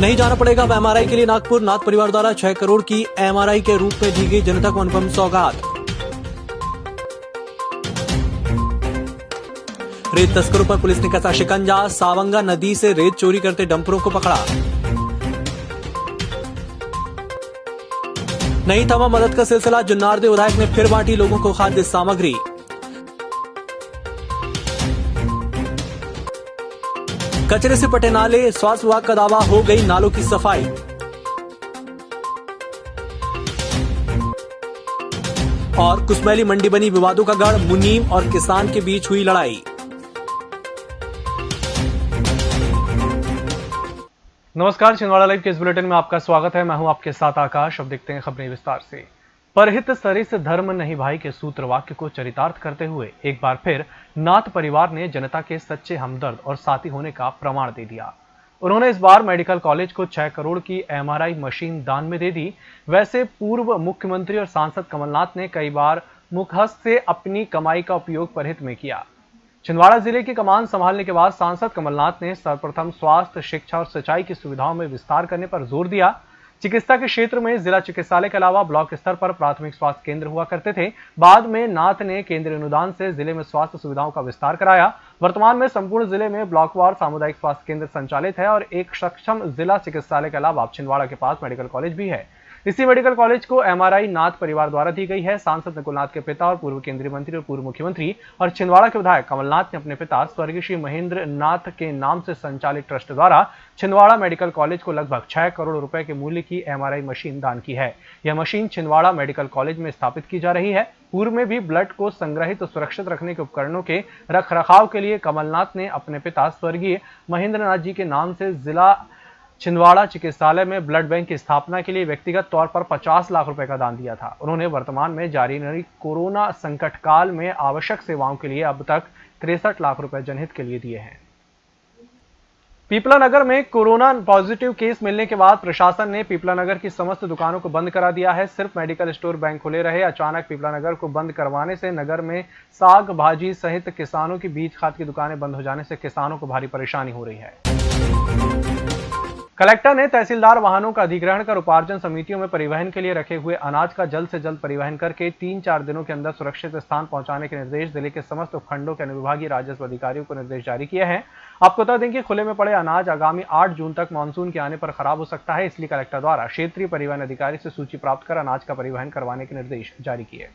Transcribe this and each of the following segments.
नहीं जाना पड़ेगा अब एमआरआई के लिए नागपुर। नाथ परिवार द्वारा 6 करोड़ की एमआरआई के रूप में दी गई जनता को अनुपम सौगात। रेत तस्करों पर पुलिस ने कसा शिकंजा। सावंगा नदी से रेत चोरी करते डंपरों को पकड़ा। नहीं थमा मदद का सिलसिला। जुन्नारदेव विधायक ने फिर बांटी लोगों को खाद्य सामग्री। कचरे से पटे नाले, स्वास्थ्य विभाग का दावा, हो गई नालों की सफाई। और कुसमैली मंडी बनी विवादों का गढ़। मुनीम और किसान के बीच हुई लड़ाई। नमस्कार, छिंदवाड़ा लाइव के इस बुलेटिन में आपका स्वागत है। मैं हूं आपके साथ आकाश। अब देखते हैं खबरें विस्तार से। परहित सरिस धर्म नहीं भाई के सूत्र वाक्य को चरितार्थ करते हुए एक बार फिर नाथ परिवार ने जनता के सच्चे हमदर्द और साथी होने का प्रमाण दे दिया। उन्होंने इस बार मेडिकल कॉलेज को 6 करोड़ की एमआरआई मशीन दान में दे दी। वैसे पूर्व मुख्यमंत्री और सांसद कमलनाथ ने कई बार मुखहस्त से अपनी कमाई का उपयोग परहित में किया। छिंदवाड़ा जिले की कमान संभालने के बाद सांसद कमलनाथ ने सर्वप्रथम स्वास्थ्य, शिक्षा और सिंचाई की सुविधाओं में विस्तार करने पर जोर दिया। चिकित्सा के क्षेत्र में जिला चिकित्सालय के अलावा ब्लॉक स्तर पर प्राथमिक स्वास्थ्य केंद्र हुआ करते थे। बाद में नाथ ने केंद्रीय अनुदान से जिले में स्वास्थ्य सुविधाओं का विस्तार कराया। वर्तमान में संपूर्ण जिले में ब्लॉकवार सामुदायिक स्वास्थ्य केंद्र संचालित है और एक सक्षम जिला चिकित्सालय के अलावा छिंदवाड़ा के पास मेडिकल कॉलेज भी है। इसी मेडिकल कॉलेज को एमआरआई नाथ परिवार द्वारा दी गई है। सांसद नकुलनाथ के पिता और पूर्व केंद्रीय मंत्री और पूर्व मुख्यमंत्री और छिंदवाड़ा के विधायक कमलनाथ ने अपने पिता स्वर्गीय श्री महेंद्र नाथ के नाम से संचालित ट्रस्ट द्वारा छिंदवाड़ा मेडिकल कॉलेज को लगभग 6 करोड़ रुपए के मूल्य की एमआरआई मशीन दान की है। यह मशीन छिंदवाड़ा मेडिकल कॉलेज में स्थापित की जा रही है। पूर्व में भी ब्लड को संग्रहित और सुरक्षित रखने के उपकरणों के रखरखाव के लिए कमलनाथ ने अपने पिता स्वर्गीय महेंद्र नाथ जी के नाम से जिला छिंदवाड़ा चिकित्सालय में ब्लड बैंक की स्थापना के लिए व्यक्तिगत तौर पर 50 लाख रुपए का दान दिया था। उन्होंने वर्तमान में जारी कोरोना संकट काल में आवश्यक सेवाओं के लिए अब तक 63 लाख रुपए जनहित के लिए दिए हैं। पीपला नगर में कोरोना पॉजिटिव केस मिलने के बाद प्रशासन ने पीपला नगर की समस्त दुकानों को बंद करा दिया है। सिर्फ मेडिकल स्टोर, बैंक खुले रहे। अचानक पीपला नगर को बंद करवाने से नगर में साग भाजी सहित किसानों की बीज खाद की दुकानें बंद हो जाने से किसानों को भारी परेशानी हो रही है। कलेक्टर ने तहसीलदार वाहनों का अधिग्रहण कर उपार्जन समितियों में परिवहन के लिए रखे हुए अनाज का जल्द से जल्द परिवहन करके 3-4 दिनों के अंदर सुरक्षित स्थान पहुंचाने के निर्देश जिले के समस्त उपखंडों के अनुविभागीय राजस्व अधिकारियों को निर्देश जारी किए हैं। आपको बता दें कि खुले में पड़े अनाज आगामी 8 जून तक मानसून के आने पर खराब हो सकता है। इसलिए कलेक्टर द्वारा क्षेत्रीय परिवहन अधिकारी से सूची प्राप्त कर अनाज का परिवहन करवाने के निर्देश जारी किए।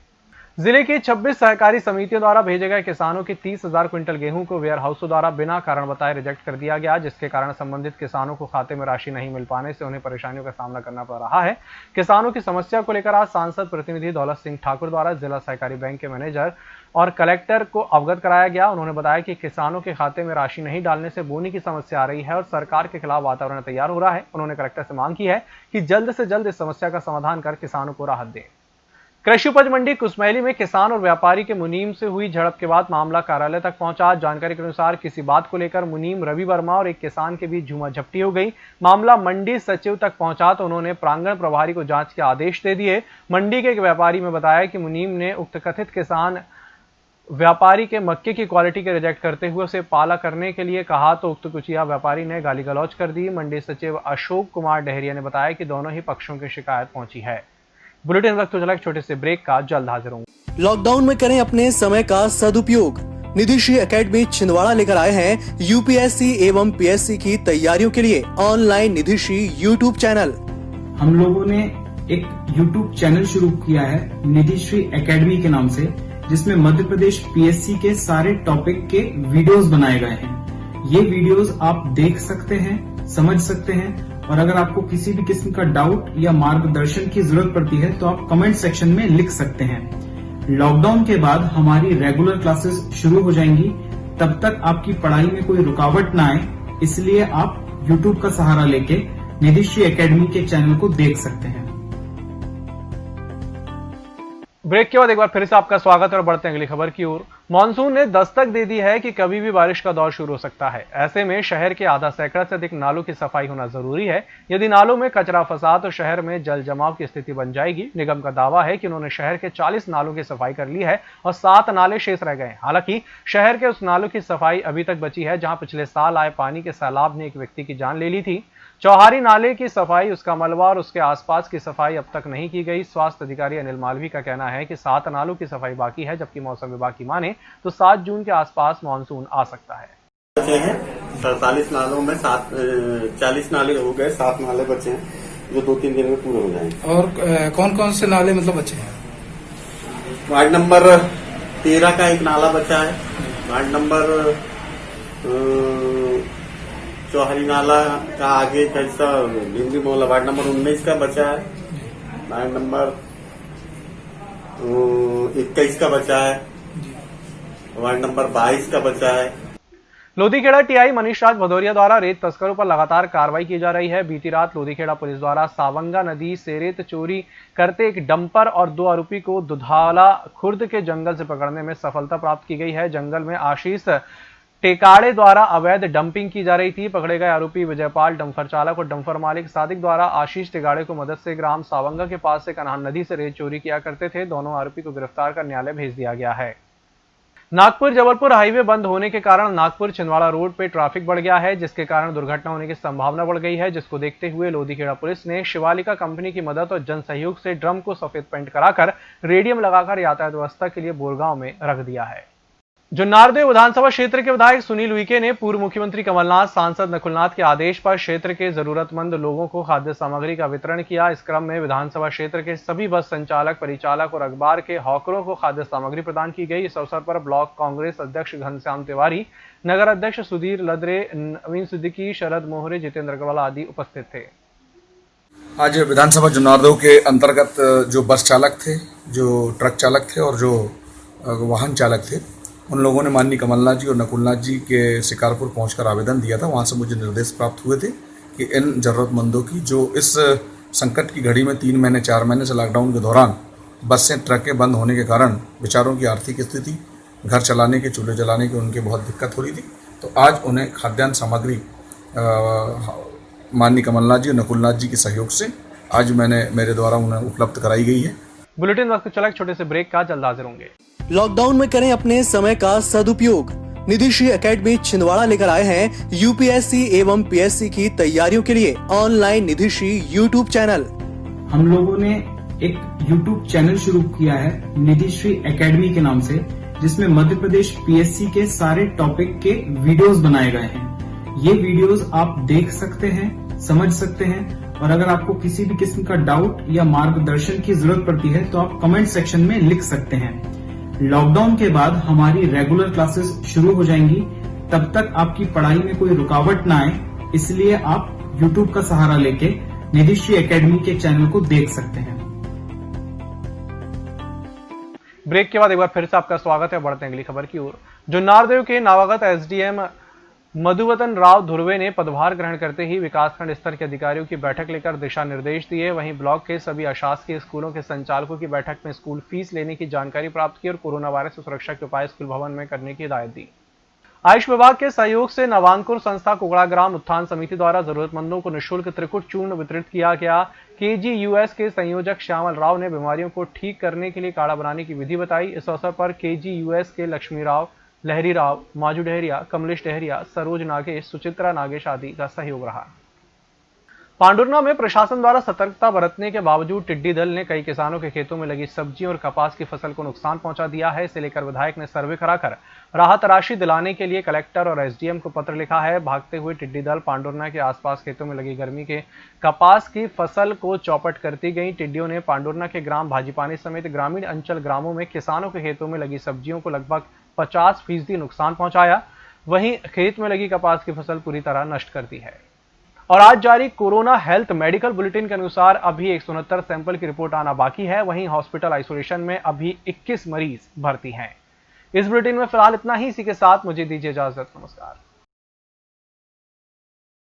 जिले की 26 सहकारी समितियों द्वारा भेजे गए किसानों की 30,000 क्विंटल गेहूं को वेयर हाउसों द्वारा बिना कारण बताए रिजेक्ट कर दिया गया, जिसके कारण संबंधित किसानों को खाते में राशि नहीं मिल पाने से उन्हें परेशानियों का सामना करना पड़ रहा है। किसानों की समस्या को लेकर आज सांसद प्रतिनिधि दौलत सिंह ठाकुर द्वारा जिला सहकारी बैंक के मैनेजर और कलेक्टर को अवगत कराया गया। उन्होंने बताया कि किसानों के खाते में राशि नहीं डालने से बोनी की समस्या आ रही है और सरकार के खिलाफ वातावरण तैयार हो रहा है। उन्होंने कलेक्टर से मांग की है कि जल्द से जल्द इस समस्या का समाधान कर किसानों को राहत दें। कृषि उपज मंडी कुसमैली में किसान और व्यापारी के मुनीम से हुई झड़प के बाद मामला कार्यालय तक पहुंचा। जानकारी के अनुसार किसी बात को लेकर मुनीम रवि वर्मा और एक किसान के बीच झूमाझपटी हो गई। मामला मंडी सचिव तक पहुंचा तो उन्होंने प्रांगण प्रभारी को जांच के आदेश दे दिए। मंडी के एक व्यापारी में बताया कि मुनीम ने उक्त कथित किसान व्यापारी के मक्के की क्वालिटी के रिजेक्ट करते हुए उसे पाला करने के लिए कहा तो उक्त कुचिया व्यापारी ने गाली गलौज कर दी। मंडी सचिव अशोक कुमार डहरिया ने बताया कि दोनों ही पक्षों की शिकायत पहुंची है। बुलेटिन वक्त हो चला एक छोटे से ब्रेक का, जल्द हाजिर होंगे। लॉकडाउन में करें अपने समय का सदुपयोग। निधिश्री एकेडमी छिंदवाड़ा लेकर आए हैं यूपीएससी एवं पीएससी की तैयारियों के लिए ऑनलाइन निधिश्री यूट्यूब चैनल। हम लोगों ने एक यूट्यूब चैनल शुरू किया है निधिश्री एकेडमी के नाम से, जिसमें मध्य प्रदेश पीएससी के सारे टॉपिक के वीडियोस बनाए गए हैं। ये वीडियोस आप देख सकते हैं, समझ सकते हैं और अगर आपको किसी भी किस्म का डाउट या मार्गदर्शन की जरूरत पड़ती है तो आप कमेंट सेक्शन में लिख सकते हैं। लॉकडाउन के बाद हमारी रेगुलर क्लासेस शुरू हो जाएंगी, तब तक आपकी पढ़ाई में कोई रुकावट ना आए, इसलिए आप यूट्यूब का सहारा लेके निधिश्री एकेडमी के चैनल को देख सकते हैं। ब्रेक के बाद एक बार फिर से आपका स्वागत है और बढ़ते हैं अगली खबर की ओर। मानसून ने दस्तक दे दी है कि कभी भी बारिश का दौर शुरू हो सकता है। ऐसे में शहर के आधा सैकड़ा से अधिक नालों की सफाई होना जरूरी है। यदि नालों में कचरा फंसा तो शहर में जल जमाव की स्थिति बन जाएगी। निगम का दावा है कि उन्होंने शहर के 40 नालों की सफाई कर ली है और 7 नाले शेष रह गए। हालांकि शहर के उस नालों की सफाई अभी तक बची है जहां पिछले साल आए पानी के सैलाब ने एक व्यक्ति की जान ले ली थी। चौहारी नाले की सफाई, उसका मलबा और उसके आसपास की सफाई अब तक नहीं की गई। स्वास्थ्य अधिकारी अनिल मालवी का कहना है कि 7 नालों की सफाई बाकी है, जबकि मौसम विभाग की माने तो 7 जून के आसपास मानसून आ सकता है। बचे हैं 47 नालों में 40 नाले हो गए, 7 नाले बचे हैं जो 2-3 दिन में पूरे हो जाएंगे। और कौन कौन से नाले मतलब बचे हैं? वार्ड नंबर 13 का एक नाला बचा है, वार्ड नंबर चौहरी नाला का आगे कैसा भिंडी मोहल्ला वार्ड नंबर 19 का बचा है, वार्ड नंबर 21 का बचा है, वार्ड नंबर 22 का बचा है। लोधीखेड़ा टीआई मनीष राज भदौरिया द्वारा रेत तस्करों पर लगातार कार्रवाई की जा रही है। बीती रात लोधीखेड़ा पुलिस द्वारा सावंगा नदी से रेत चोरी करते एक डंपर और 2 आरोपी को दुधाला खुर्द के जंगल से पकड़ने में सफलता प्राप्त की गई है। जंगल में आशीष टेकाड़े द्वारा अवैध डंपिंग की जा रही थी। पकड़े गए आरोपी विजयपाल डंपर चालक और डंपर मालिक सादिक द्वारा आशीष टेकाड़े को मदद से ग्राम सावंगा के पास से कन्हान नदी से रेत चोरी किया करते थे। दोनों आरोपी को गिरफ्तार कर न्यायालय भेज दिया गया है। नागपुर जबलपुर हाईवे बंद होने के कारण नागपुर छिंदवाड़ा रोड पर ट्रैफिक बढ़ गया है, जिसके कारण दुर्घटना होने की संभावना बढ़ गई है, जिसको देखते हुए लोधीखेड़ा पुलिस ने शिवालिका कंपनी की मदद और जन सहयोग से ड्रम को सफेद पेंट कराकर रेडियम लगाकर यातायात व्यवस्था के लिए बोरगांव में रख दिया है। जुन्नारदेव विधानसभा क्षेत्र के विधायक सुनील उइके ने पूर्व मुख्यमंत्री कमलनाथ, सांसद नकुलनाथ के आदेश पर क्षेत्र के जरूरतमंद लोगों को खाद्य सामग्री का वितरण किया। इस क्रम में विधानसभा क्षेत्र के सभी बस संचालक, परिचालक और अखबार के हॉकरों को खाद्य सामग्री प्रदान की गई। इस अवसर पर ब्लॉक कांग्रेस अध्यक्ष घनश्याम तिवारी, नगर अध्यक्ष सुधीर लदरे, नवीन सिद्दीकी, शरद मोहरे, जितेंद्र अग्रवाल आदि उपस्थित थे। आज विधानसभा जुन्नारदेव के अंतर्गत जो बस चालक थे, जो ट्रक चालक थे और जो वाहन चालक थे, उन लोगों ने माननीय कमलनाथ जी और नकुलनाथ जी के शिकारपुर पहुंचकर आवेदन दिया था। वहां से मुझे निर्देश प्राप्त हुए थे कि इन जरूरतमंदों की, जो इस संकट की घड़ी में 3 महीने 4 महीने से लॉकडाउन के दौरान बसें ट्रकें बंद होने के कारण बेचारों की आर्थिक स्थिति, घर चलाने के, चूल्हे जलाने की उनकी बहुत दिक्कत हो रही थी, तो आज उन्हें खाद्यान्न सामग्री माननीय कमलनाथ जी और नकुलनाथ जी के सहयोग से आज मेरे द्वारा उन्हें उपलब्ध कराई गई है। बुलेटिन वक्त चला एक छोटे से ब्रेक का, जल्द हाजिर होंगे। लॉकडाउन में करें अपने समय का सदुपयोग। निधिश्री एकेडमी छिंदवाड़ा लेकर आए हैं यूपीएससी एवं पीएससी की तैयारियों के लिए ऑनलाइन निधिश्री यूट्यूब चैनल। हम लोगों ने एक यूट्यूब चैनल शुरू किया है निधिश्री एकेडमी के नाम से, जिसमें मध्य प्रदेश पीएससी के सारे टॉपिक के वीडियोस बनाए गए हैं। ये वीडियोस आप देख सकते हैं, समझ सकते हैं, और अगर आपको किसी भी किस्म का डाउट या मार्गदर्शन की जरूरत पड़ती है तो आप कमेंट सेक्शन में लिख सकते हैं। लॉकडाउन के बाद हमारी रेगुलर क्लासेस शुरू हो जाएंगी, तब तक आपकी पढ़ाई में कोई रुकावट ना आए, इसलिए आप यूट्यूब का सहारा लेके निधिश्री एकेडमी के चैनल को देख सकते हैं। ब्रेक के बाद एक बार फिर से आपका स्वागत है। बढ़ते हैं अगली खबर की ओर। जुन्नारदेव के नवागत एसडीएम मधुवतन राव धुर्वे ने पदभार ग्रहण करते ही विकासखंड स्तर के अधिकारियों की बैठक लेकर दिशा निर्देश दिए। वहीं ब्लॉक के सभी अशासकीय स्कूलों के संचालकों की बैठक में स्कूल फीस लेने की जानकारी प्राप्त की और कोरोना वायरस से सुरक्षा के उपाय स्कूल भवन में करने की हिदायत दी। आयुष विभाग के सहयोग से नवांकुर संस्था कुगड़ा ग्राम उत्थान समिति द्वारा जरूरतमंदों को निःशुल्क त्रिकुट चूर्ण वितरित किया गया। केजीयूएस के संयोजक श्यामल राव ने बीमारियों को ठीक करने के लिए काढ़ा बनाने की विधि बताई। इस अवसर पर केजीयूएस के लक्ष्मी राव, लहरी राव, माजू डहरिया, कमलेश डहरिया, सरोज नागेश, सुचित्रा नागेश आदि का सहयोग रहा। पांडुरना में प्रशासन द्वारा सतर्कता बरतने के बावजूद टिड्डी दल ने कई किसानों के खेतों में लगी सब्जियों और कपास की फसल को नुकसान पहुंचा दिया है। इसे लेकर विधायक ने सर्वे कराकर राहत राशि दिलाने के लिए कलेक्टर और एसडीएम को पत्र लिखा है। भागते हुए टिड्डी दल पांडुरना के आसपास खेतों में लगी गर्मी के कपास की फसल को चौपट करती गई। टिड्डियों ने पांडुरना के ग्राम भाजीपानी समेत ग्रामीण अंचल ग्रामों में किसानों के खेतों में लगी सब्जियों को लगभग 50% नुकसान पहुंचाया। वहीं खेत में लगी कपास की फसल पूरी तरह नष्ट कर दी है। और आज जारी कोरोना हेल्थ मेडिकल बुलेटिन के अनुसार अभी 169 सैंपल की रिपोर्ट आना बाकी है। वहीं हॉस्पिटल आइसोलेशन में अभी 21 मरीज भर्ती हैं। इस बुलेटिन में फिलहाल इतना ही। इसी के साथ मुझे दीजिए इजाजत। नमस्कार।